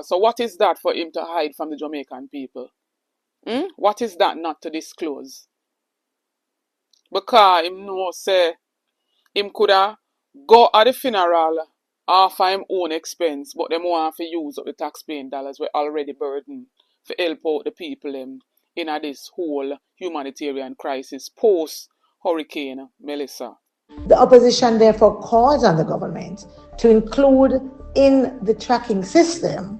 So what is that for him to hide from the Jamaican people? What is that not to disclose? Because him know say him coulda go at the funeral off of him own expense, but them want to use up the taxpaying dollars we already burdened to help out the people in this whole humanitarian crisis post Hurricane Melissa. The opposition therefore calls on the government to include in the tracking system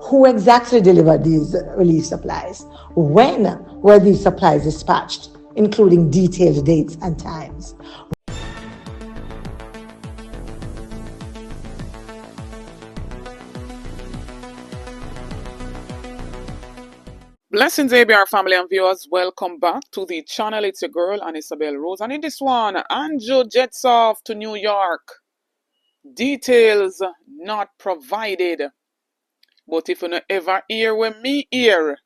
who exactly delivered these relief supplies, when were these supplies dispatched, including detailed dates and times. Blessings, ABR family and viewers. Welcome back to the channel. It's your girl, Isabel Rose. And in this one, Anju jets off to New York. Details not provided. But if you don't ever hear when me hear,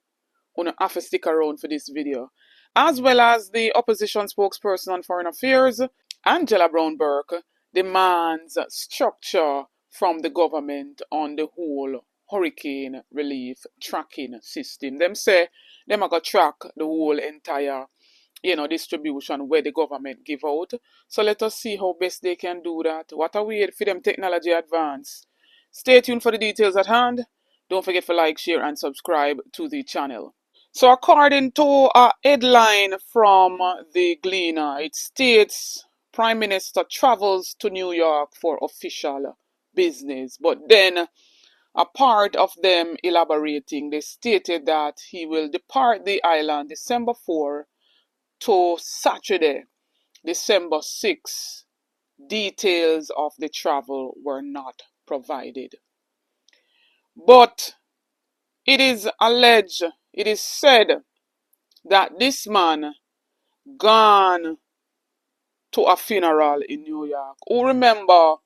you have to stick around for this video. As well as the opposition spokesperson on foreign affairs, Angela Brown-Burke, demands structure from the government on the whole hurricane relief tracking system. Them say them are going to track the whole entire distribution where the government give out. So let us see how best they can do that. What a way for them technology advance. Stay tuned for the details at hand. Don't forget to like, share and subscribe to the channel. So according to a headline from the Gleaner, it states Prime Minister travels to New York for official business. But then a part of them elaborating, they stated that he will depart the island December 4 to Saturday, December 6. Details of the travel were not provided. But it is alleged, it is said that this man gone to a funeral in New York. Who remember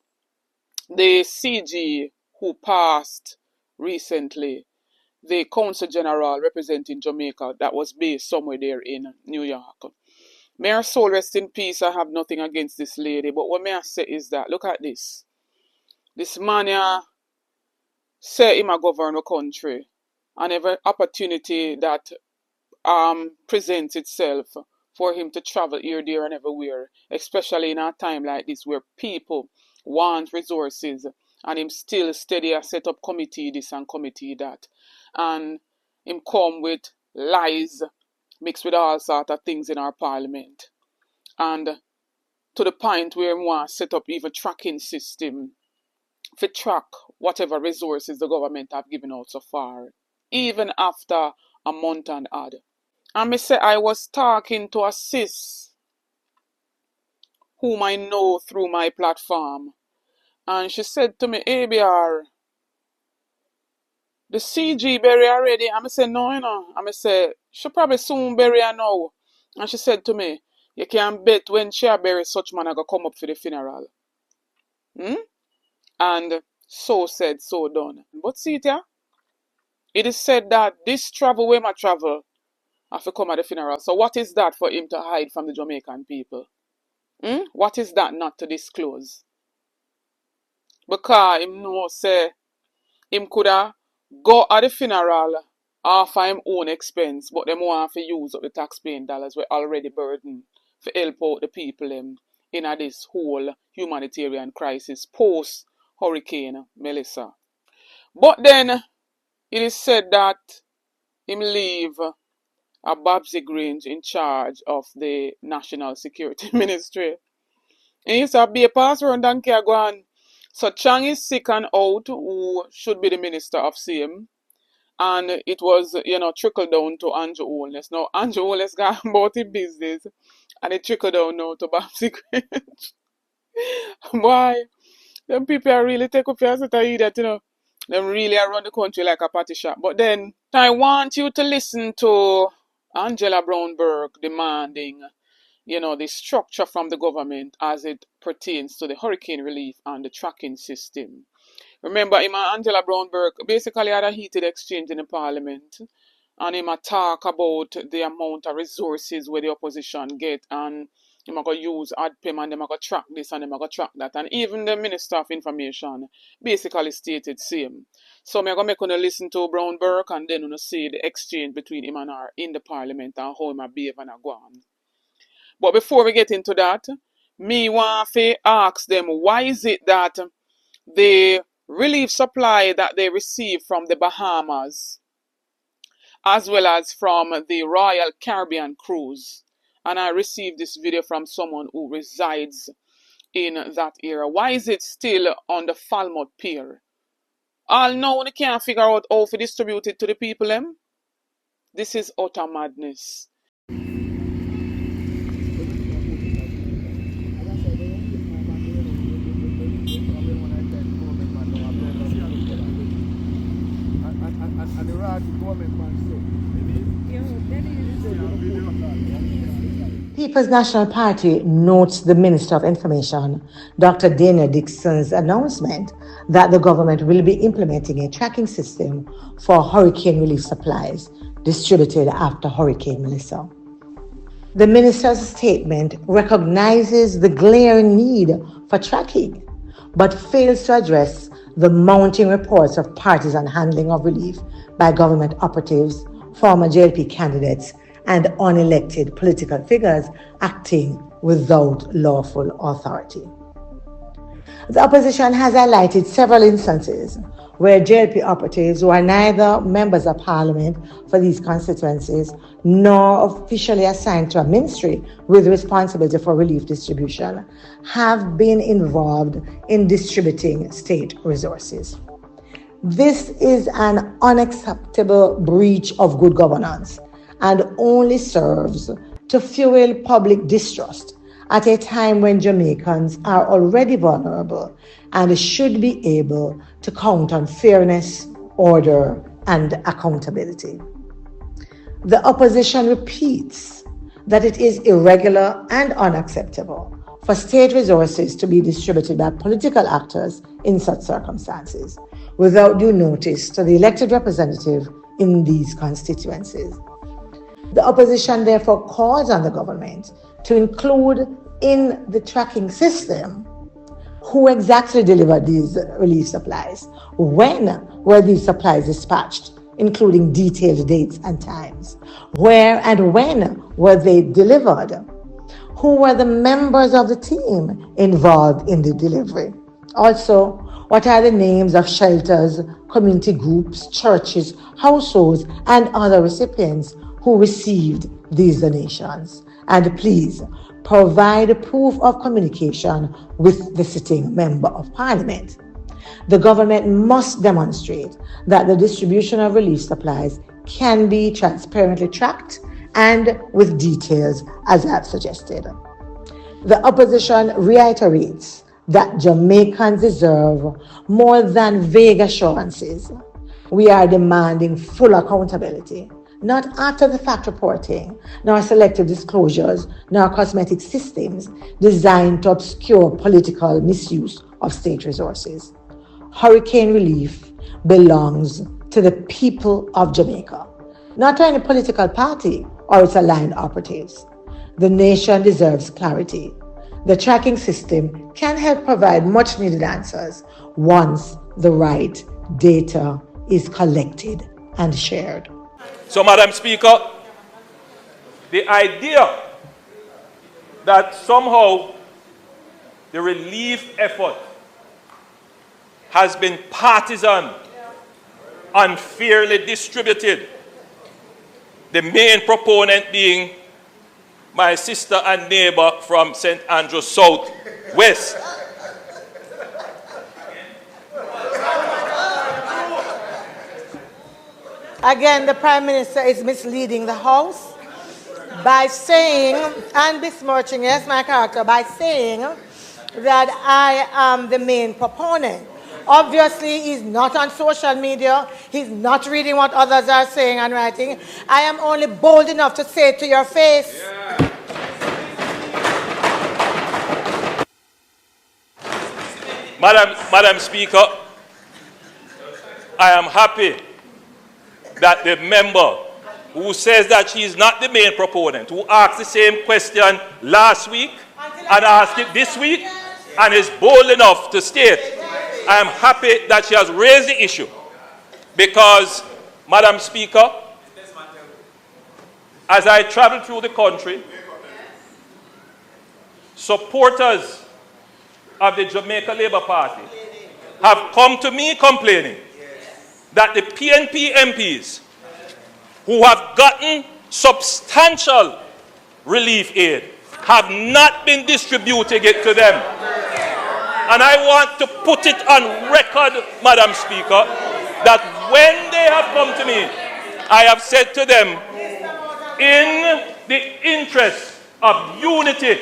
the CG who passed recently, the Consul General representing Jamaica that was based somewhere there in New York. May her soul rest in peace. I have nothing against this lady, but what may I say is that, look at this. This man say him a govern a country, and every opportunity that presents itself for him to travel here, there, and everywhere, especially in a time like this where people want resources, and him still steady a set up committee this and committee that, and him come with lies mixed with all sort of things in our parliament, and to the point where he want to set up even tracking system to track whatever resources the government have given out so far, even after a month and odd. And me say I was talking to a sis whom I know through my platform, and she said to me, ABR, the CG bury already. And I say, no, And I say, she probably soon bury her now. And she said to me, you can bet when she bury such man I go come up for the funeral. And so said, so done. But see it, it is said that this travel where my travel have to come at the funeral. So what is that for him to hide from the Jamaican people? What is that not to disclose? Because him know say him coulda go at the funeral off of him own expense, but them want to use up the taxpaying dollars we already burdened to help out the people in this whole humanitarian crisis post Hurricane Melissa. But then it is said that him leave a Babsy Grange in charge of the National Security Ministry. And he used to be a pass around and go on. So Chang is sick and out, who should be the Minister of CM. And it was, trickled down to Anju Oates. Now, Anju Oates got about his business. And it trickled down now to Babsy Grange. Why? Them people are really take up your set of idiot, Them really run the country like a party shop. But then, I want you to listen to Angela Brown-Burke demanding, the structure from the government as it pertains to the hurricane relief and the tracking system. Remember, Angela Brown-Burke basically had a heated exchange in the parliament, and him talk about the amount of resources where the opposition get, and Them are going to use AdPim and them are going to track this and them are going to track that. And even the Minister of Information basically stated same. So I'm going to make you listen to Brown Burke and then you see the exchange between him and her in the Parliament and how he behave and go on. But before we get into that, me want to ask them, why is it that the relief supply that they receive from the Bahamas, as well as from the Royal Caribbean cruise, and I received this video from someone who resides in that area, why is it still on the Falmouth Pier? All now we can't figure out how to distribute it to the people them. This is utter madness. People's National Party notes the Minister of Information, Dr. Dana Dixon's announcement that the government will be implementing a tracking system for hurricane relief supplies distributed after Hurricane Melissa. The minister's statement recognizes the glaring need for tracking, but fails to address the mounting reports of partisan handling of relief by government operatives, former JLP candidates, and unelected political figures acting without lawful authority. The opposition has highlighted several instances where JLP operatives who are neither members of parliament for these constituencies nor officially assigned to a ministry with responsibility for relief distribution have been involved in distributing state resources. This is an unacceptable breach of good governance and only serves to fuel public distrust at a time when Jamaicans are already vulnerable and should be able to count on fairness, order, and accountability. The opposition repeats that it is irregular and unacceptable for state resources to be distributed by political actors in such circumstances without due notice to the elected representative in these constituencies. The opposition therefore calls on the government to include in the tracking system who exactly delivered these relief supplies, when were these supplies dispatched, including detailed dates and times, where and when were they delivered, who were the members of the team involved in the delivery. Also, what are the names of shelters, community groups, churches, households, and other recipients who received these donations? And please provide proof of communication with the sitting member of parliament. The government must demonstrate that the distribution of relief supplies can be transparently tracked and with details as I've suggested. The opposition reiterates that Jamaicans deserve more than vague assurances. We are demanding full accountability, not after-the-fact reporting, nor selective disclosures, nor cosmetic systems designed to obscure political misuse of state resources. Hurricane relief belongs to the people of Jamaica, not to any political party or its aligned operatives. The nation deserves clarity. The tracking system can help provide much-needed answers once the right data is collected and shared. So, Madam Speaker, the idea that somehow the relief effort has been partisan, unfairly distributed, the main proponent being my sister and neighbor from St. Andrew South West. Again, the Prime Minister is misleading the House by saying, and besmirching, yes, my character, by saying that I am the main proponent. Obviously, he's not on social media. He's not reading what others are saying and writing. I am only bold enough to say it to your face. Yeah. Madam Speaker, I am happy that the member who says that she is not the main proponent, who asked the same question last week, and asked it this week and is bold enough to state, I am happy that she has raised the issue because, Madam Speaker, as I travel through the country, supporters of the Jamaica Labour Party have come to me complaining that the PNP MPs who have gotten substantial relief aid have not been distributing it to them. And I want to put it on record, Madam Speaker, that when they have come to me, I have said to them, in the interest of unity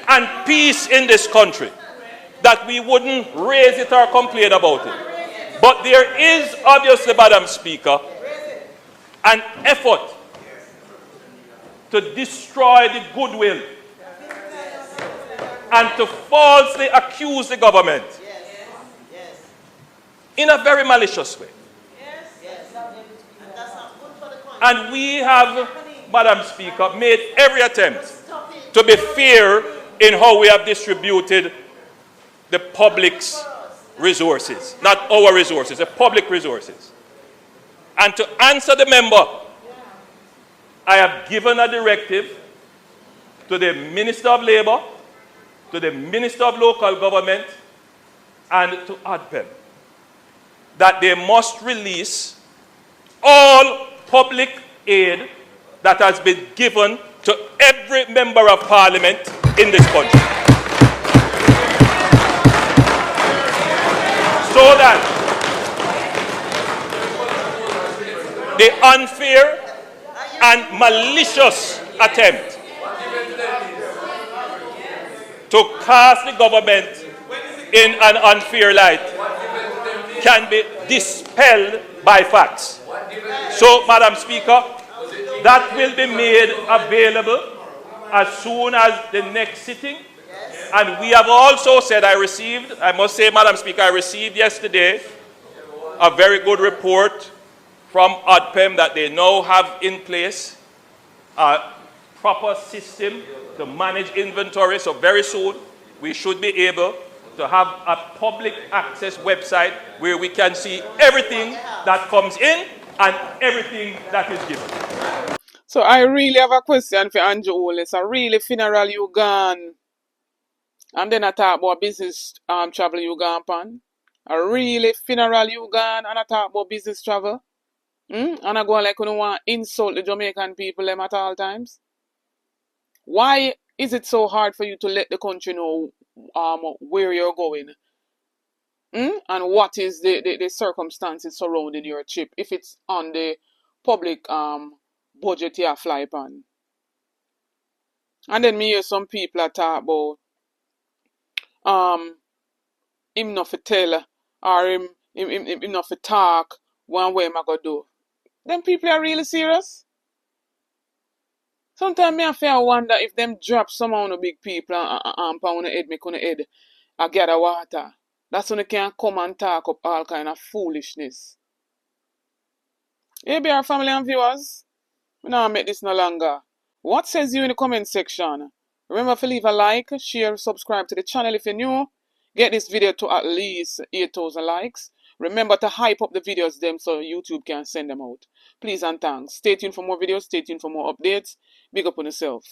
and peace in this country, that we wouldn't raise it or complain about it. But there is obviously, Madam Speaker, an effort to destroy the goodwill and to falsely accuse the government in a very malicious way. And we have, Madam Speaker, made every attempt to be fair in how we have distributed the public's resources, not our resources, the public resources. And to answer the member, I have given a directive to the Minister of Labour, to the Minister of Local Government, and to ADPEM that they must release all public aid that has been given to every member of Parliament in this country. So that the unfair and malicious attempt to cast the government in an unfair light can be dispelled by facts. So, Madam Speaker, that will be made available as soon as the next sitting. And we have also said, I must say, Madam Speaker, I received yesterday a very good report from ADPEM that they now have in place a proper system to manage inventory. So very soon, we should be able to have a public access website where we can see everything that comes in and everything that is given. So I really have a question for Anju Ole. So really funeral you gone, and then I talk about business travel you gone pan. A really funeral you gone, and I talk about business travel. And I go like you don't want to insult the Jamaican people them at all times. Why is it so hard for you to let the country know where you're going? And what is the circumstances surrounding your trip if it's on the public budget you fly upon? And then me hear some people are talk about him not for tell or him not for talk one way am I gonna do. Them people are really serious. Sometimes me I feel wonder if them drop some of the big people and pound the head make on the head I gather water. That's when they can come and talk up all kind of foolishness. Hey, our family and viewers, we now make this no longer. What says you in the comment section? Remember to leave a like, share, subscribe to the channel if you're new. Get this video to at least 8,000 likes. Remember to hype up the videos them so YouTube can send them out. Please and thanks. Stay tuned for more videos. Stay tuned for more updates. Big up on yourself.